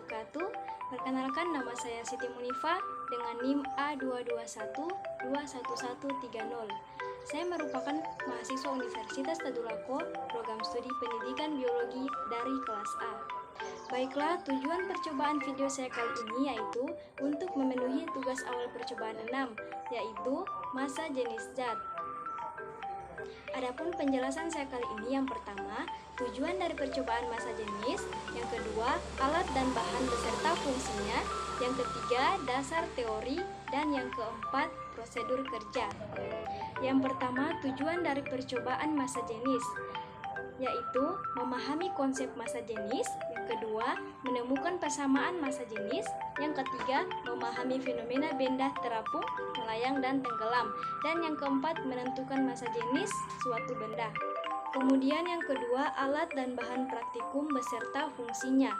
wabarakatuh. Perkenalkan, nama saya Siti Munifa dengan NIM A221-21130. Saya merupakan mahasiswa Universitas Tadulako, program studi pendidikan biologi dari kelas A. Baiklah, tujuan percobaan video saya kali ini yaitu untuk memenuhi tugas awal percobaan 6, yaitu massa jenis zat. Adapun penjelasan saya kali ini, yang pertama, tujuan dari percobaan massa jenis, yang kedua, alat dan bahan beserta fungsinya, yang ketiga, dasar teori, dan yang keempat, prosedur kerja. Yang pertama, tujuan dari percobaan massa jenis, yaitu memahami konsep massa jenis, yang kedua, menemukan persamaan massa jenis, yang ketiga, memahami fenomena benda terapung, melayang, dan tenggelam, dan yang keempat, menentukan massa jenis suatu benda. Kemudian yang kedua, alat dan bahan praktikum beserta fungsinya.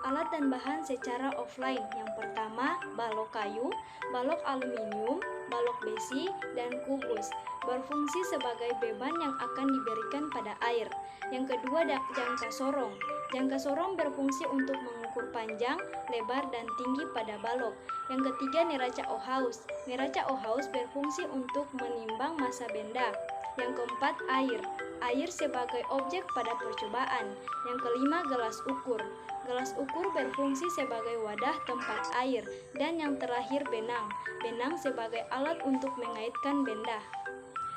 Alat dan bahan secara offline, yang pertama, balok kayu, balok aluminium, balok besi, dan kubus, berfungsi sebagai beban yang akan diberikan pada air. Yang kedua, jangka sorong. Jangka sorong berfungsi untuk mengukur panjang, lebar, dan tinggi pada balok. Yang ketiga, neraca Ohaus. Neraca Ohaus berfungsi untuk menimbang massa benda. Yang keempat, air. Air sebagai objek pada percobaan. Yang kelima, gelas ukur. Gelas ukur berfungsi sebagai wadah tempat air. Dan yang terakhir, benang. Benang sebagai alat untuk mengaitkan benda.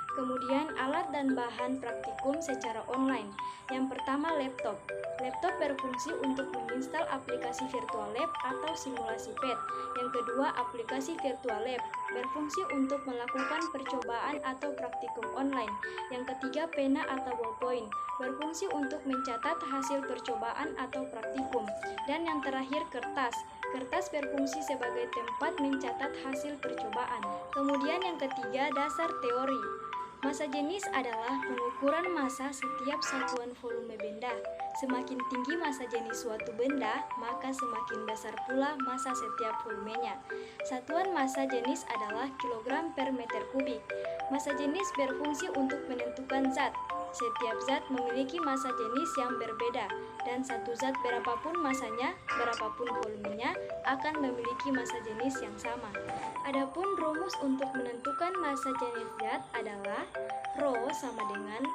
Kemudian alat dan bahan praktikum secara online. Yang pertama, laptop. Laptop berfungsi untuk menginstal aplikasi virtual lab atau simulasi PET. Yang kedua, aplikasi virtual lab berfungsi untuk melakukan percobaan atau praktikum online. Yang ketiga, pena atau ballpoint berfungsi untuk mencatat hasil percobaan atau praktikum. Dan yang terakhir, kertas. Kertas berfungsi sebagai tempat mencatat hasil percobaan. Kemudian yang ketiga, dasar teori. Massa jenis adalah pengukuran massa setiap satuan volume benda. Semakin tinggi massa jenis suatu benda, maka semakin besar pula massa setiap volumenya. Satuan massa jenis adalah kilogram per meter kubik. Massa jenis berfungsi untuk menentukan zat. Setiap zat memiliki massa jenis yang berbeda, dan satu zat berapapun massanya, berapapun volumenya, akan memiliki massa jenis yang sama. Adapun rumus untuk menentukan massa jenis zat adalah Rho sama dengan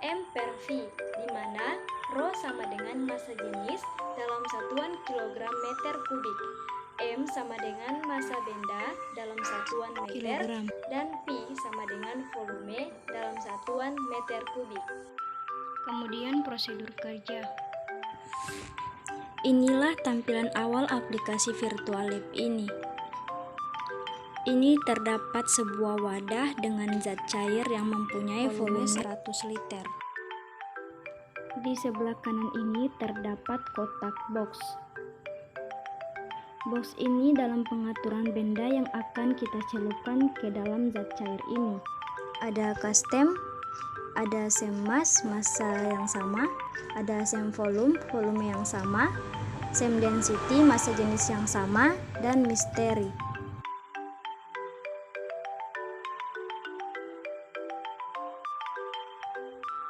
M per V, di mana Rho sama dengan massa jenis dalam satuan kilogram meter kubik, M sama dengan massa benda dalam satuan meter, kilogram, dan P sama dengan volume dalam satuan meter kubik. Kemudian prosedur kerja. Inilah tampilan awal aplikasi virtual lab ini. Ini terdapat sebuah wadah dengan zat cair yang mempunyai volume 100 liter. Di sebelah kanan ini terdapat kotak box. Box ini dalam pengaturan benda yang akan kita celupkan ke dalam zat cair ini. Ada custom, ada sem mass, massa yang sama, ada sem volume, volume yang sama, sem density, massa jenis yang sama, dan misteri.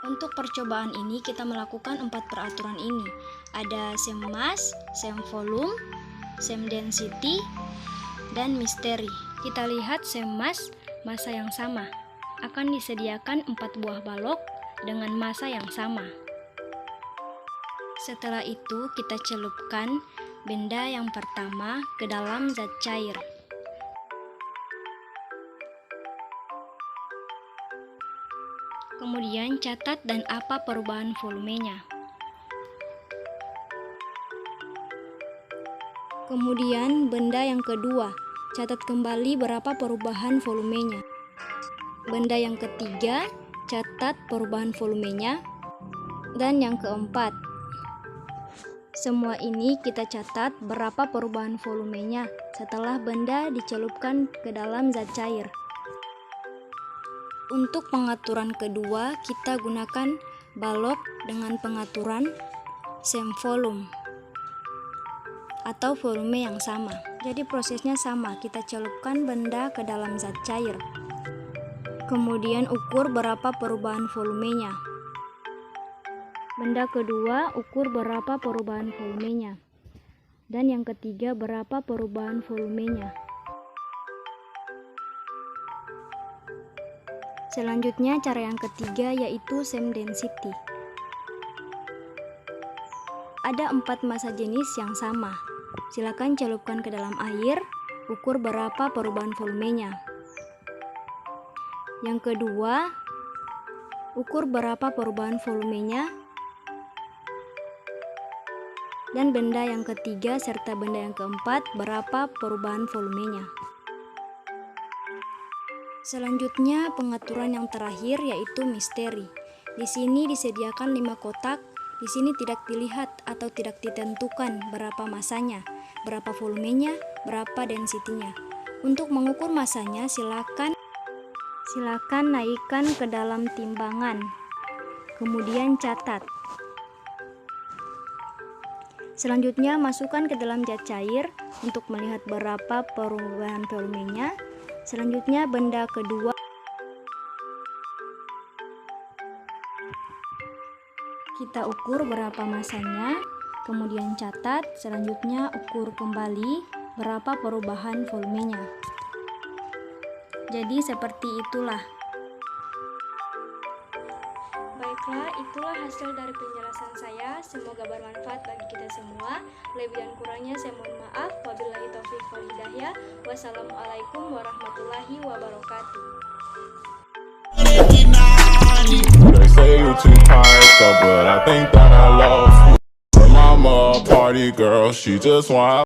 Untuk percobaan ini kita melakukan 4 peraturan ini. Ada sem mass, sem volume, sem density, dan misteri. Kita lihat sem mass, massa yang sama. Akan disediakan 4 buah balok dengan massa yang sama. Setelah itu kita celupkan benda yang pertama ke dalam zat cair. Kemudian catat dan apa perubahan volumenya. Kemudian benda yang kedua, catat kembali berapa perubahan volumenya. Benda yang ketiga, catat perubahan volumenya. Dan yang keempat, semua ini kita catat berapa perubahan volumenya setelah benda dicelupkan ke dalam zat cair. Untuk pengaturan kedua, kita gunakan balok dengan pengaturan sem volume atau volume yang sama. Jadi prosesnya sama, kita celupkan benda ke dalam zat cair. Kemudian ukur berapa perubahan volumenya. Benda kedua, ukur berapa perubahan volumenya. Dan yang ketiga, berapa perubahan volumenya. Selanjutnya, cara yang ketiga yaitu same density. Ada 4 massa jenis yang sama. Silakan celupkan ke dalam air, ukur berapa perubahan volumenya. Yang kedua, ukur berapa perubahan volumenya. Dan benda yang ketiga serta benda yang keempat, berapa perubahan volumenya. Selanjutnya, pengaturan yang terakhir yaitu misteri. Di sini disediakan 5 kotak. Di sini tidak dilihat atau tidak ditentukan berapa masanya, berapa volumenya, berapa density-nya. Untuk mengukur masanya, silakan naikkan ke dalam timbangan. Kemudian catat. Selanjutnya, masukkan ke dalam zat cair untuk melihat berapa perubahan volumenya. Selanjutnya, benda kedua, kita ukur berapa masanya, kemudian catat. Selanjutnya, ukur kembali berapa perubahan volumenya. Jadi seperti itulah. Baiklah, itulah hasil dari penjelasan saya. Semoga bermanfaat bagi kita semua. Lebih dan kurangnya saya mohon maaf. Wabillahi taufiq wal hidayah. Wassalamualaikum warahmatullahi wabarakatuh. They say you too tired, but I think that I love you. Mama, party girl, she just want